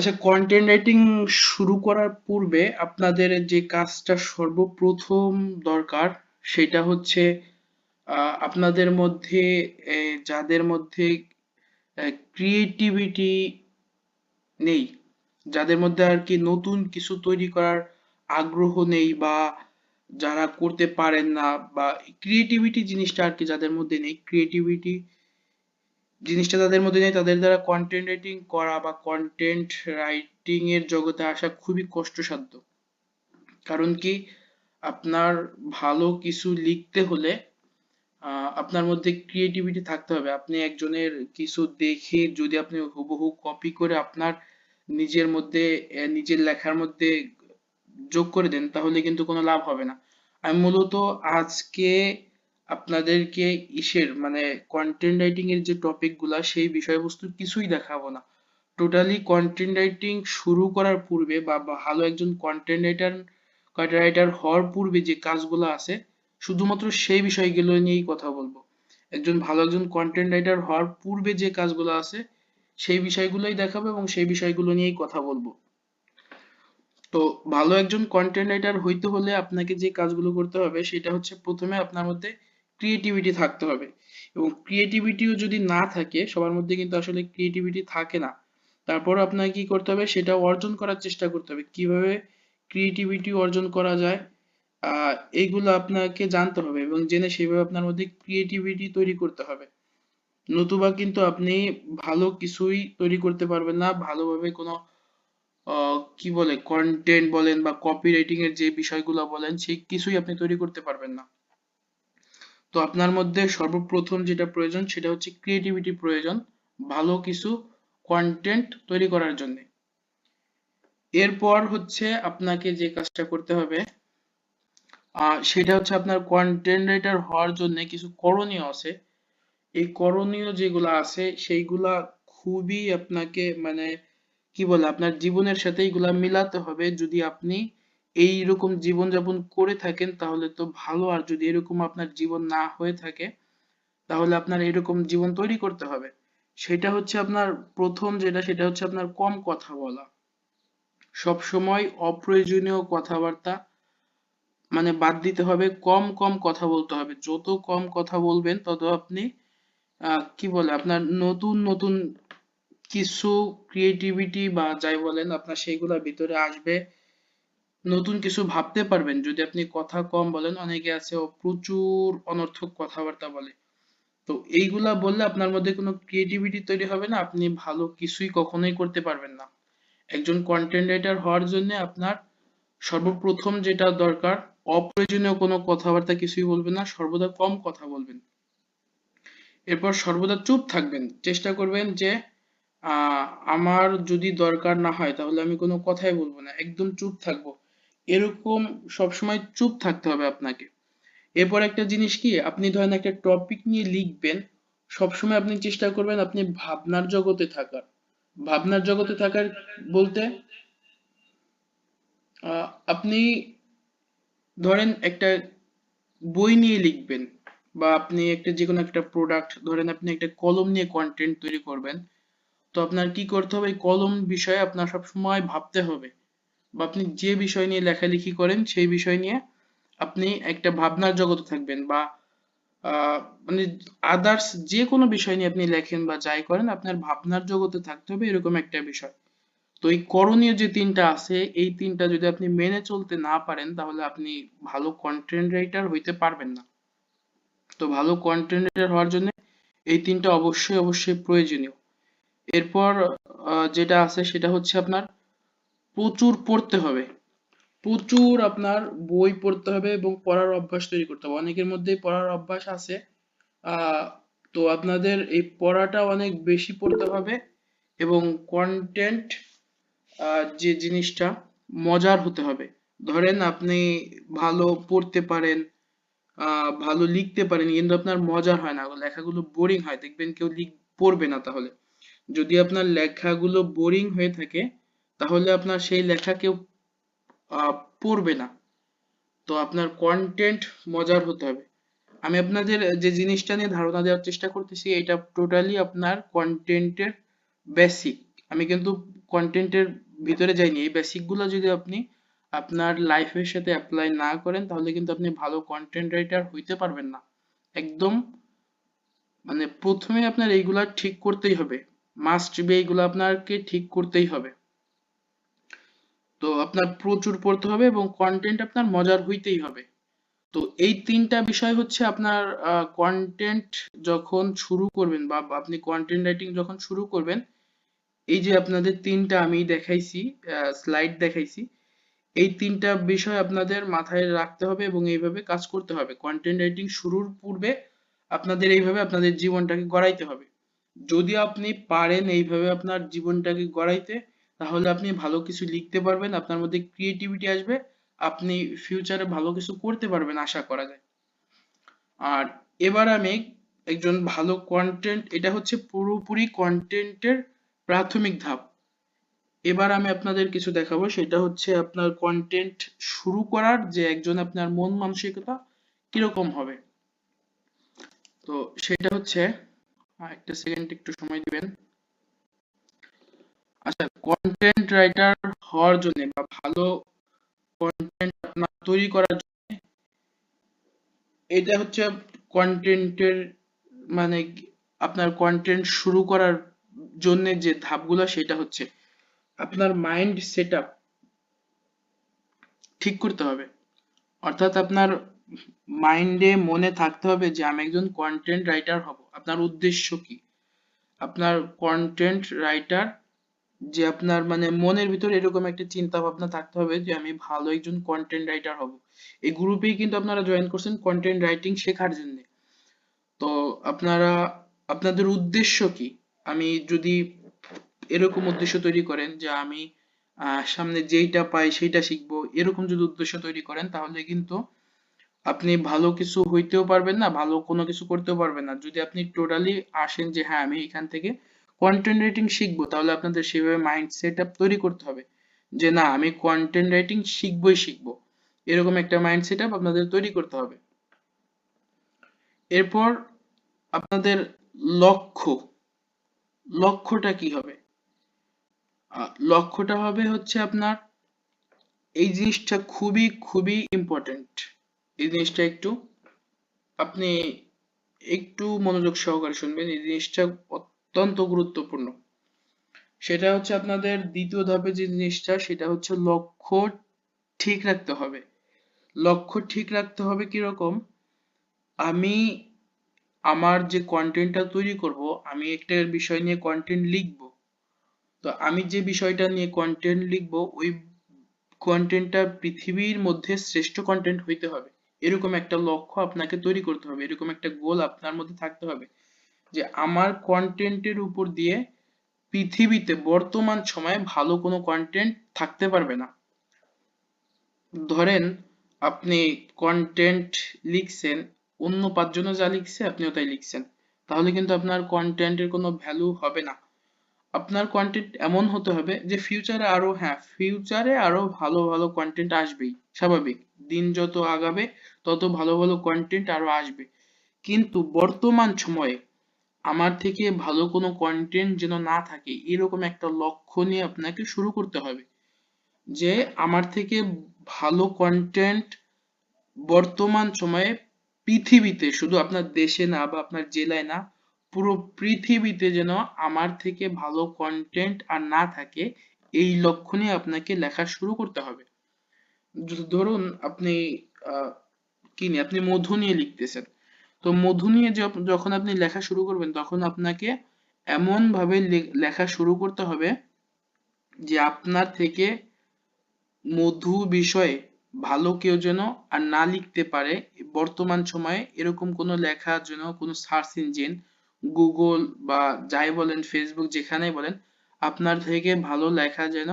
আচ্ছা, content writing শুরু করার পূর্বে আপনাদের যে কাজটা সর্বপ্রথম দরকার সেটা হচ্ছে আপনাদের মধ্যে যাদের মধ্যে ক্রিয়েটিভিটি নেই, যাদের মধ্যে আর কি নতুন কিছু তৈরি করার আগ্রহ নেই, বা যারা করতে পারেন না, বা ক্রিয়েটিভিটি জিনিসটা আর কি যাদের মধ্যে নেই, ক্রিয়েটিভিটি জিনিসটা তাদের মধ্যে নেই, তাদের দ্বারা কন্টেন্ট রাইটিং করা বা কন্টেন্ট রাইটিং এর জগতে আসা খুবই কষ্টসাধ্য। কারণ কি, আপনার ভালো কিছু লিখতে হলে আপনার মধ্যে ক্রিয়েটিভিটি থাকতে হবে। আপনি একজনের কিছু দেখে যদি আপনি হুবহু কপি করে আপনার নিজের মধ্যে নিজের লেখার মধ্যে যোগ করে দেন, তাহলে কিন্তু কোনো লাভ হবে না। আমি মূলত আজকে আপনাদেরকে মানে কন্টেন্ট রাইটিং এর যে টপিক গুলা, সেই বিষয়বস্তু কিছুই দেখাবো না। টোটালি কন্টেন্ট রাইটিং শুরু করার পূর্বে বা ভালো একজন কন্টেন্ট রাইটার হওয়ার পূর্বে যে কাজগুলো আছে, শুধুমাত্র সেই বিষয়গুলো নিয়েই কথা বলবো। একজন কন্টেন্ট রাইটার হওয়ার পূর্বে যে কাজগুলো আছে, সেই বিষয়গুলোই দেখাবো এবং সেই বিষয়গুলো নিয়েই কথা বলবো। তো ভালো একজন কন্টেন্ট রাইটার হইতে হলে আপনাকে যে কাজগুলো করতে হবে সেটা হচ্ছে, প্রথমে আপনার মধ্যে ক্রিয়েটিভিটি থাকতে হবে। এবং ক্রিয়েটিভিটিও যদি না থাকে, সবার মধ্যে কিন্তু আসলে ক্রিয়েটিভিটি থাকে না, তারপর আপনাকে কি করতে হবে সেটা অর্জন করার চেষ্টা করতে হবে। কিভাবে ক্রিয়েটিভিটি অর্জন করা যায়, আহ এইগুলো আপনাকে জানতে হবে এবং জেনে সেভাবে আপনার মধ্যে ক্রিয়েটিভিটি তৈরি করতে হবে। নতুবা কিন্তু আপনি ভালো কিছুই তৈরি করতে পারবেন না। ভালোভাবে কোনো কি বলে কন্টেন্ট বলেন বা কপি রাইটিং এর যে বিষয়গুলো বলেন, সেই কিছুই আপনি তৈরি করতে পারবেন না। তো আপনার মধ্যে সর্বপ্রথম যেটা প্রয়োজন সেটা হচ্ছে ক্রিয়েটিভিটি প্রয়োজন, ভালো কিছু কন্টেন্ট তৈরি করার জন্য। এরপর হচ্ছে আপনাকে যে কাজটা করতে হবে, সেটা হচ্ছে আপনার কন্টেন্ট রাইটার হওয়ার জন্য কিছু করণীয় আছে। এই করণীয় যেগুলা আছে সেইগুলা খুবই আপনাকে মানে কি বলে আপনার জীবনের সাথে এগুলা মিলাতে হবে। যদি আপনি এইরকম জীবনযাপন করে থাকেন তাহলে তো ভালো, আর যদি এরকম আপনার জীবন না হয়ে থাকে তাহলে আপনার এরকম জীবন তৈরি করতে হবে। সেটা হচ্ছে আপনার প্রথম যেটা, সেটা হচ্ছে আপনার কম কথা বলা। সব সময় অপ্রয়োজনীয় কথাবার্তা মানে বাদ দিতে হবে, কম কম কথা বলতে হবে। যত কম কথা বলবেন তত আপনি কি বলে আপনার নতুন নতুন কিছু ক্রিয়েটিভিটি বা যাই বলেন আপনার সেইগুলোর ভিতরে আসবে। নতুন কিছু ভাবতে পারবেন যদি আপনি কথা কম বলেন। অনেকে আছে প্রচুর অনর্থক কথাবার্তা বলে, তো এইগুলা বললে আপনার মধ্যে কোনো ক্রিয়েটিভিটি তৈরি হবে না, আপনি ভালো কিছুই কখনোই করতে পারবেন না। একজন কন্টেন্ট রাইটার হওয়ার জন্য আপনার সর্বপ্রথম যেটা দরকার, অপ্রয়োজনীয় কোনো কথাবার্তা কিছুই বলবেন না, সর্বদা কম কথা বলবেন। এরপর সর্বদা চুপ থাকবেন, চেষ্টা করবেন যে আহ আমার যদি দরকার না হয় তাহলে আমি কোনো কথাই বলবো না, একদম চুপ থাকবো। এরকম সবসময় চুপ থাকতে হবে আপনাকে। এরপর একটা জিনিস কি, আপনি ধরেন একটা টপিক নিয়ে লিখবেন, সবসময় আপনি চেষ্টা করবেন আপনি ভাবনার জগতে থাকার। ভাবনার জগতে থাকার বলতে আপনি ধরেন একটা বই নিয়ে লিখবেন, বা আপনি একটা যে কোনো একটা প্রোডাক্ট, ধরেন আপনি একটা কলম নিয়ে কন্টেন্ট তৈরি করবেন। তো আপনার কি করতে হবে, এই কলম বিষয়ে আপনার সব সময় ভাবতে হবে, বা আপনি যে বিষয় নিয়ে লেখালেখি করেন সেই বিষয় নিয়ে আপনি একটা ভাবনার জগতে থাকবেন, বা আহ, মানে আদার্স যে কোনো বিষয় নিয়ে আপনি লেখেন বা যাই করেন আপনার ভাবনার জগতে থাকতে হবে, এরকম একটা বিষয়। তো এই করণীয় যে তিনটা আছে, এই তিনটা যদি আপনি মেনে চলতে না পারেন তাহলে আপনি ভালো কন্টেন্ট রাইটার হইতে পারবেন না। তো ভালো কন্টেন্ট রাইটার হওয়ার জন্য এই তিনটা অবশ্যই অবশ্যই প্রয়োজনীয়। এরপর যেটা আছে সেটা হচ্ছে আপনার প্রচুর পড়তে হবে। প্রচুর আপনার বই পড়তে হবে এবং পড়ার অভ্যাস তৈরি করতে হবে। অনেকের মধ্যেই পড়ার অভ্যাস আছে, আহ তো আপনাদের এই পড়াটা অনেক বেশি পড়তে হবে এবং কন্টেন্ট যে জিনিসটা মজার হতে হবে। ধরেন আপনি ভালো পড়তে পারেন, ভালো লিখতে পারেন, কিন্তু আপনার মজার হয় না, লেখাগুলো বোরিং হয়, দেখবেন কেউ পড়বে না। তাহলে যদি আপনার লেখাগুলো বোরিং হয়ে থাকে তাহলে আপনার সেই লেখা কেউ আহ, পড়বে না। তো আপনার কন্টেন্ট মজার হতে হবে। আমি আপনাদের যে জিনিসটা নিয়ে ধারণা দেওয়ার চেষ্টা করতেছি এটা টোটালি আপনার কন্টেন্টের বেসিক। আমি কিন্তু কন্টেন্টের ভিতরে যাইনি। এই বেসিক গুলো যদি আপনি আপনার লাইফের সাথে অ্যাপ্লাই না করেন তাহলে কিন্তু আপনি ভালো কন্টেন্ট রাইটার হইতে পারবেন না। একদম মানে প্রথমে আপনার এইগুলা ঠিক করতেই হবে, মাস্ট বি এইগুলো আপনাকে ঠিক করতেই হবে। তো আপনার প্রচুর পড়তে হবে এবং কন্টেন্ট আপনার মজার হইতেই হবে। তো এই তিনটা বিষয় হচ্ছে আপনার কন্টেন্ট যখন শুরু করবেন বা আপনি কন্টেন্ট রাইটিং যখন শুরু করবেন, এই যে আপনাদের তিনটা আমি দেখাইছি, স্লাইড দেখাইছি, এই তিনটা বিষয় আপনাদের মাথায় রাখতে হবে এবং এইভাবে কাজ করতে হবে। কন্টেন্ট রাইটিং শুরুর পূর্বে আপনাদের এইভাবে আপনাদের জীবনটাকে গড়াইতে হবে। যদি আপনি পারেন এইভাবে আপনার জীবনটাকে গড়াইতে, তাহলে আপনি ভালো কিছু লিখতে পারবেন, আপনার মধ্যে ক্রিয়েটিভিটি আসবে, আপনি ফিউচারে ভালো কিছু করতে পারবেন আশা করা যায়। আর এবার আমি একজন ভালো কন্টেন্ট, এটা হচ্ছে পুরোপুরি কন্টেন্টের প্রাথমিক ধাপ। এবার আমি আপনাদের কিছু দেখাবো, সেটা হচ্ছে আপনার কন্টেন্ট শুরু করার যে একজন আপনার মন মানসিকতা কিরকম হবে। তো সেটা হচ্ছে, একটা সেকেন্ড একটু সময় দিবেন। আচ্ছা, কন্টেন্ট রাইটার হওয়ার জন্য বা ভালো কন্টেন্ট আপনার তৈরি করার জন্য, এটা হচ্ছে কন্টেন্টের মানে আপনার কন্টেন্ট শুরু করার জন্য যে ধাপগুলো, সেটা হচ্ছে আপনার মাইন্ড সেটআপ ঠিক করতে হবে। অর্থাৎ আপনার মাইন্ডে মনে থাকতে হবে যে আমি একজন কন্টেন্ট রাইটার হব। আপনার উদ্দেশ্য কি? আপনার কন্টেন্ট রাইটার যে আপনার মানে মনের ভিতরে এরকম একটা চিন্তা ভাবনা থাকতে হবে যে আমি ভালো একজন কন্টেন্ট রাইটার হব। এই গ্রুপেই কিন্তু আপনারা জয়েন করছেন কন্টেন্ট রাইটিং শেখার জন্য। তো আপনারা আপনাদের উদ্দেশ্য কি? আমি যদি এরকম উদ্দেশ্য তৈরি করেন যে আমি সামনে যেইটা পাই সেইটা শিখবো, এরকম যদি উদ্দেশ্য তৈরি করেন তাহলে কিন্তু আপনি ভালো কিছু হইতেও পারবেন না, ভালো কোনো কিছু করতেও পারবেন না। যদি আপনি টোটালি আসেন যে হ্যাঁ আমি এখান থেকে কন্টেন্ট রাইটিং শিখবো, তাহলে আপনাদের সেভাবে মাইন্ড সেট আপ তৈরি করতে হবে যে না আমি কন্টেন্ট রাইটিং শিখবই শিখবো, এরকম একটা মাইন্ড সেট আপ আপনাদের তৈরি করতে হবে। এরপর আপনাদের লক্ষ্য, লক্ষ্যটা কি হবে? লক্ষ্যটা হবে হচ্ছে আপনার, এই জিনিসটা খুবই খুবই ইম্পর্টেন্ট। এই জিনিসটা একটু আপনি একটু মনোযোগ সহকারে শুনবেন, এই জিনিসটা অত্যন্ত গুরুত্বপূর্ণ। সেটা হচ্ছে আপনাদের দ্বিতীয় ধাপে যে জিনিসটা, সেটা হচ্ছে লক্ষ্য ঠিক রাখতে হবে। লক্ষ্য ঠিক রাখতে হবে কিরকম? আমি আমার যে কন্টেন্টটা তৈরি করব, আমি একটা বিষয় নিয়ে কন্টেন্ট লিখব। তো আমি যে বিষয়টা নিয়ে কন্টেন্ট লিখব, ওই কন্টেন্টটা পৃথিবীর মধ্যে শ্রেষ্ঠ কন্টেন্ট হইতে হবে। এরকম একটা লক্ষ্য আপনাকে তৈরি করতে হবে, এরকম একটা গোল আপনার মধ্যে থাকতে হবে যে আমার কন্টেন্টের উপর দিয়ে পৃথিবীতে বর্তমান সময়ে ভালো কোনো কন্টেন্ট থাকতে পারবে না। ধরেন আপনি কন্টেন্ট লিখছেন, অন্য পাঁচজনও যা লিখছে আপনিও তাই লিখছেন, তাহলে কিন্তু আপনার কন্টেন্টের কোনো ভ্যালু হবে না। আপনার কন্টেন্ট এমন হতে হবে যে ফিউচারে আরো, হ্যাঁ ফিউচারে আরো ভালো ভালো কন্টেন্ট আসবেই, স্বাভাবিক, দিন যত আগাবে তত ভালো ভালো কন্টেন্ট আরো আসবে। কিন্তু বর্তমান সময়ে আমার থেকে ভালো কোনো কন্টেন্ট যেন না থাকে, এরকম একটা লক্ষ্য নিয়ে আপনাকে শুরু করতে হবে যে আমার থেকে ভালো কন্টেন্ট বর্তমান সময়ে পৃথিবীতে, শুধু আপনার দেশে না বা আপনার জেলায় না, পুরো পৃথিবীতে যেন আমার থেকে ভালো কন্টেন্ট আর না থাকে, এই লক্ষ্য নিয়ে আপনাকে লেখা শুরু করতে হবে। ধরুন আপনি আহ, কি নিয়ে, আপনি মধু নিয়ে লিখতেছেন, তো মধু নিয়ে যখন আপনি লেখা শুরু করবেন তখন আপনাকে এমন ভাবে লেখা শুরু করতে হবে যে আপনার থেকে মধু বিষয়ে ভালো কেউ যেন আর না লিখতে পারে বর্তমান সময়ে, এরকম কোনো লেখা যেন কোনো সার্চ ইঞ্জিন, গুগল বা যাই বলেন, ফেসবুক, যেখানেই বলেন, আপনার থেকে ভালো লেখা যেন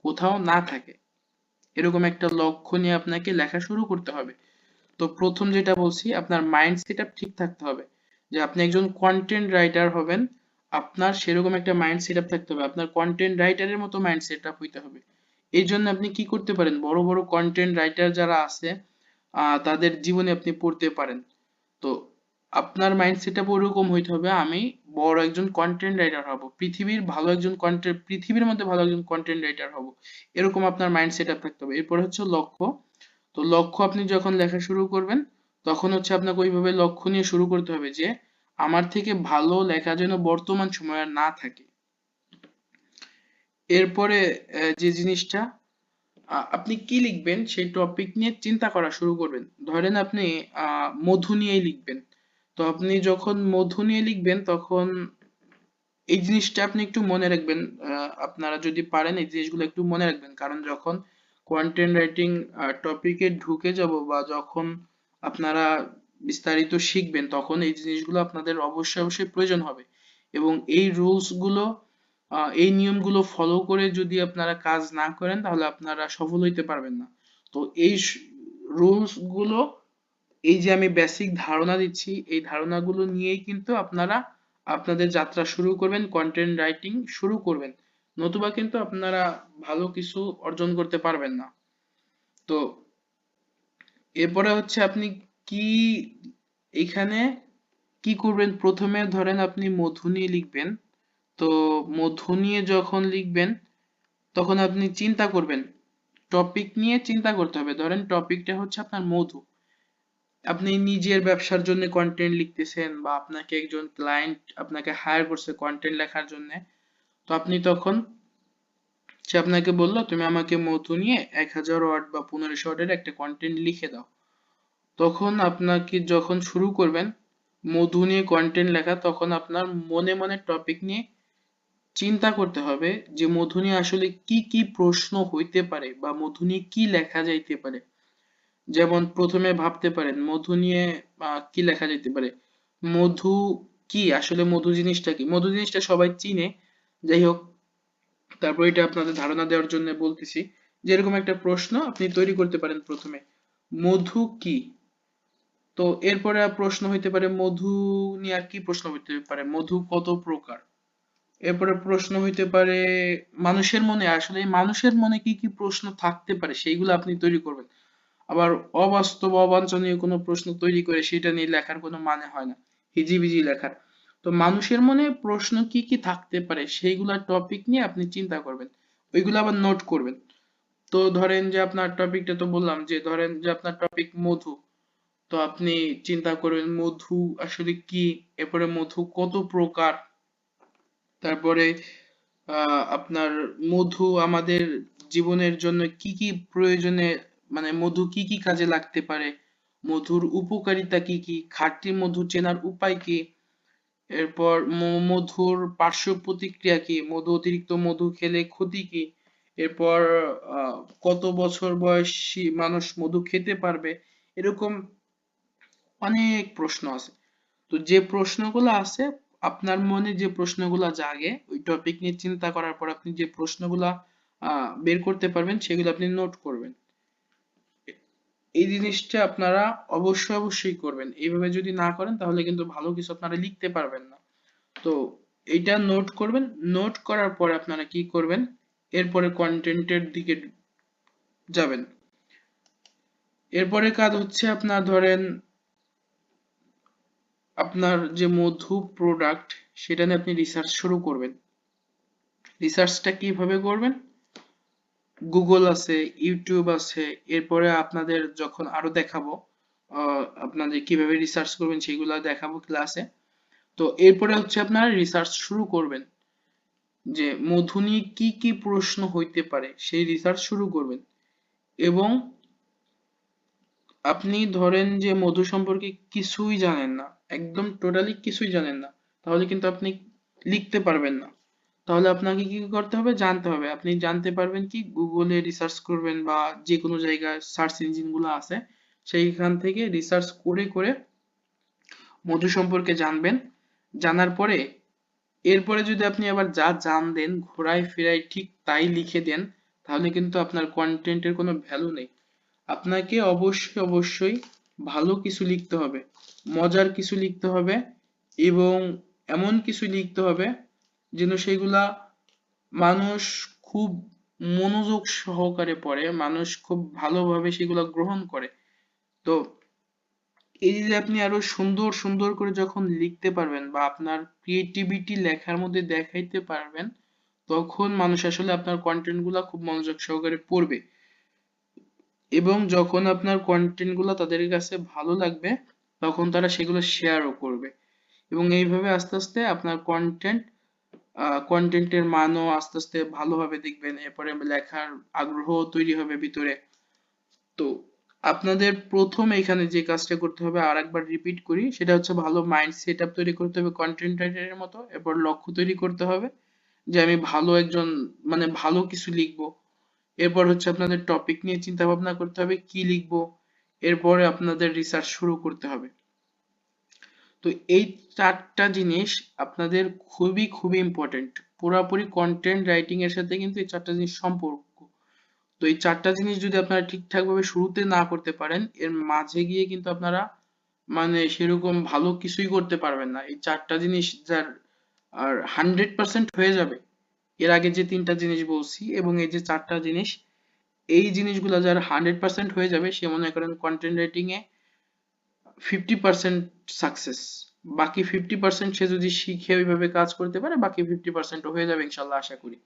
কোথাও না থাকে। এরকম একটা লক্ষ্য নিয়ে আপনাকে লেখা শুরু করতে হবে। তো প্রথম যেটা বলছি, আপনার মাইন্ড সেট আপ ঠিক থাকতে হবে যে আপনি একজন কন্টেন্ট রাইটার হবেন, আপনার সেরকম একটা মাইন্ড সেট আপ থাকতে হবে, আপনার কন্টেন্ট রাইটারের মতো মাইন্ড সেট আপ হইতে হবে। এই জন্য আপনি কি করতে পারেন, বড় বড় কন্টেন্ট রাইটার যারা আছে তাদের জীবনে আপনি পড়তে পারেন। তো আপনার মাইন্ড সেট আপ ওরকম হইতে হবে, আমি বড় একজন কন্টেন্ট রাইটার হব, পৃথিবীর মধ্যে ভালো একজন কন্টেন্ট রাইটার হব, এরকম আপনার মাইন্ড সেট আপ থাকতে হবে। এরপরে হচ্ছে লক্ষ্য। তো লক্ষ্য আপনি যখন লেখা শুরু করবেন তখন হচ্ছে আপনাকে ওইভাবে লক্ষ্য নিয়ে শুরু করতে হবে যে আমার থেকে ভালো লেখা যেন বর্তমান সময়ে আর না থাকে। এরপরে যে জিনিসটা আপনি কি লিখবেন সেই টপিক নিয়ে চিন্তা করা শুরু করবেন। ধরেন আপনি মধু নিয়েই লিখবেন, তো আপনি যখন মধু নিয়ে লিখবেন তখন এই জিনিসটা আপনি একটু মনে রাখবেন। আপনারা যদি পারেন এই জিনিসগুলো একটু মনে রাখবেন, কারণ যখন কন্টেন্ট রাইটিং টপিকে ঢুকে যাব বা যখন আপনারা বিস্তারিত শিখবেন তখন এই জিনিসগুলো আপনাদের অবশ্যই অবশ্যই প্রয়োজন হবে। এবং এই রুলস গুলো এই নিয়মগুলো ফলো করে যদি আপনারা কাজ না করেন তাহলে আপনারা সফল হইতে পারবেন না। তো এই রুলস গুলো, এই যে আমি বেসিক ধারণা দিচ্ছি এই ধারণাগুলো নিয়েই কিন্তু আপনারা আপনাদের যাত্রা শুরু করবেন, কন্টেন্ট রাইটিং শুরু করবেন, নতুবা কিন্তু আপনারা ভালো কিছু অর্জন করতে পারবেন না। তো এরপরে হচ্ছে আপনি কি এখানে কি করবেন, প্রথমে ধরেন আপনি মধু নিয়ে লিখবেন। তো মধু নিয়ে যখন লিখবেন তখন আপনি চিন্তা করবেন, টপিক নিয়ে চিন্তা করতে হবে। ধরেন টপিকটা হচ্ছে আপনার মধু, আপনি নিজের ব্যবসার জন্য কন্টেন্ট লিখতেছেন বা আপনাকে একজন ক্লায়েন্ট আপনাকে হায়ার করছে কন্টেন্ট লেখার জন্য। তো আপনি তখন সে আপনাকে বললো তুমি আমাকে মধু নিয়ে 1000 ওয়ার্ড বা 1500 ওয়ার্ডের একটা কন্টেন্ট লিখে দাও। তখন আপনাকে যখন শুরু করবেন মধু নিয়ে কন্টেন্ট লেখা, তখন আপনার মনে মনে টপিক নিয়ে চিন্তা করতে হবে যে মধু নিয়ে আসলে কি কি প্রশ্ন হইতে পারে বা মধু নিয়ে কি লেখা যাইতে পারে। যেমন প্রথমে ভাবতে পারেন মধু নিয়ে কি লেখা যেতে পারে, মধু কি, আসলে মধু জিনিসটা কি, মধু জিনিসটা সবাই চিনে, যাই হোক তারপর এটা আপনাদের ধারণা দেওয়ার জন্য বলতেছি যে এরকম একটা প্রশ্ন আপনি তৈরি করতে পারেন প্রথমে, মধু কি। তো এরপরে আর প্রশ্ন হইতে পারে মধু নিয়ে আর কি প্রশ্ন হইতে পারে, মধু কত প্রকার। এরপরে প্রশ্ন হইতে পারে মানুষের মনে, আসলে মানুষের মনে কি কি প্রশ্ন থাকতে পারে সেইগুলো আপনি তৈরি করবেন। আবার অবাস্তব অবাঞ্ছনীয় কোনো প্রশ্ন তৈরি করে সেটা নিয়ে লেখার কোনো মানে হয় না, হিজিবিজি লেখার। তো মানুষের মনে প্রশ্ন কি কি থাকতে পারে সেইগুলা টপিক নিয়ে আপনি চিন্তা করবেন, ওইগুলো আবার নোট করবেন। তো ধরেন যে আপনার টপিকটা তো বললাম যে ধরেন যে আপনার টপিক মধু, তো আপনি চিন্তা করবেন মধু আসলে কি, এরপরে মধু কত প্রকার, তারপরে আপনার মধু আমাদের জীবনের জন্য কি কি প্রয়োজনে, মানে মধু কি কি কাজে লাগতে পারে, মধুর উপকারিতা কি কি, খাঁটি মধু চেনার উপায় কি, এরপর মধুর পার্শ্ব প্রতিক্রিয়া কি, মধু অতিরিক্ত মধু খেলে ক্ষতি কি, এরপর আহ কত বছর বয়সী মানুষ মধু খেতে পারবে, এরকম অনেক প্রশ্ন আছে। তো যে প্রশ্নগুলো আছে আপনার মনে, যে প্রশ্নগুলো জাগে ওই টপিক নিয়ে চিন্তা করার পর আপনি যে প্রশ্নগুলা বের করতে পারবেন সেগুলো আপনি নোট করবেন। এই জিনিসটা আপনারা অবশ্যই অবশ্যই করবেন, এইভাবে যদি না করেন তাহলে কিন্তু ভালো কিছু আপনারা লিখতে পারবেন না। তো এইটা নোট করবেন, নোট করার পর আপনারা কি করবেন, এরপরে কন্টেন্টের দিকে যাবেন। এরপরে কাজ হচ্ছে আপনার ধরেন আপনার যে মধু প্রোডাক্ট সেটা নিয়ে আপনি রিসার্চ শুরু করবেন। রিসার্চটা কিভাবে করবেন, গুগল আছে, ইউটিউব আছে, এরপরে আপনাদের যখন আরো দেখাবো আপনাদের কিভাবে রিসার্চ করবেন সেগুলো দেখাবো ক্লাসে। তো এরপরে হচ্ছে আপনারা রিসার্চ শুরু করবেন যে মধু নিয়ে কি কি প্রশ্ন হইতে পারে সেই রিসার্চ শুরু করবেন। এবং আপনি ধরেন যে মধু সম্পর্কে কিছুই জানেন না, একদম টোটালি কিছুই জানেন না, তাহলে কিন্তু আপনি লিখতে পারবেন না। তাহলে আপনাকে কি করতে হবে, জানতে হবে। আপনি জানতে পারবেন কি, গুগলে রিসার্চ করবেন বা যে কোনো জায়গায় সার্চ ইঞ্জিন গুলো আছে সেইখান থেকে রিসার্চ করে করে মধু সম্পর্কে জানবেন। জানার পরে এরপরে যদি আপনি আবার যা জানলেন ঘোরায় ফেরায় ঠিক তাই লিখে দেন তাহলে কিন্তু আপনার কন্টেন্টের কোনো ভ্যালু নেই। আপনাকে অবশ্যই অবশ্যই ভালো কিছু লিখতে হবে, মজার কিছু লিখতে হবে এবং এমন কিছু লিখতে হবে যেন সেগুলা মানুষ খুব মনোযোগ সহকারে পড়ে, মানুষ খুব ভালোভাবে সেগুলো গ্রহণ করে। তো এই যে আপনি আরো সুন্দর সুন্দর করে যখন লিখতে পারবেন বা আপনার ক্রিয়েটিভিটি লেখার মধ্যে দেখাইতে পারবেন, তখন মানুষ আসলে আপনার কন্টেন্ট গুলা খুব মনোযোগ সহকারে পড়বে, এবং যখন আপনার কন্টেন্ট গুলা তাদের কাছে ভালো লাগবে তখন তারা সেগুলো শেয়ারও করবে, এবং এইভাবে আস্তে আস্তে আপনার কন্টেন্টের মানও আস্তে আস্তে ভালোভাবে দেখবেন, এরপরে লেখার আগ্রহ তৈরি হবে ভিতরে। তো আপনাদের প্রথম এখানে যে কাজটা করতে হবে, আর একবার রিপিট করি, সেটা হচ্ছে ভালো মাইন্ড সেট আপ তৈরি করতে হবে কন্টেন্ট রাইটারের মতো, এরপর লক্ষ্য তৈরি করতে হবে যে আমি ভালো একজন, মানে ভালো কিছু লিখবো। এরপর হচ্ছে আপনাদের টপিক নিয়ে চিন্তা ভাবনা করতে হবে কি লিখবো, এরপরে আপনাদের রিসার্চ শুরু করতে হবে। তো এই চারটা জিনিস আপনাদের খুবই খুবই ইম্পর্টেন্ট, পুরোপুরি কন্টেন্ট রাইটিং এর সাথে কিন্তু এই চারটা জিনিস সম্পর্ক। তো এই চারটা জিনিস যদি আপনারা ঠিকঠাক ভাবে শুরুতে না করতে পারেন, এর মাঝে গিয়ে কিন্তু আপনারা মানে সেরকম ভালো কিছুই করতে পারবেন না। এই চারটা জিনিস যার আর 100% হয়ে যাবে, এর আগে যে তিনটা জিনিস বলছি এবং এই যে চারটা জিনিস, এই জিনিসগুলো যার 100% হয়ে যাবে, সে মনে করেন কন্টেন্ট রাইটিং এ 50% সাকসেস। বাকি 50% সে যদি শিখে ওইভাবে কাজ করতে পারে, বাকি 50% হয়ে যাবে ইনশাল্লাহ, আশা করি।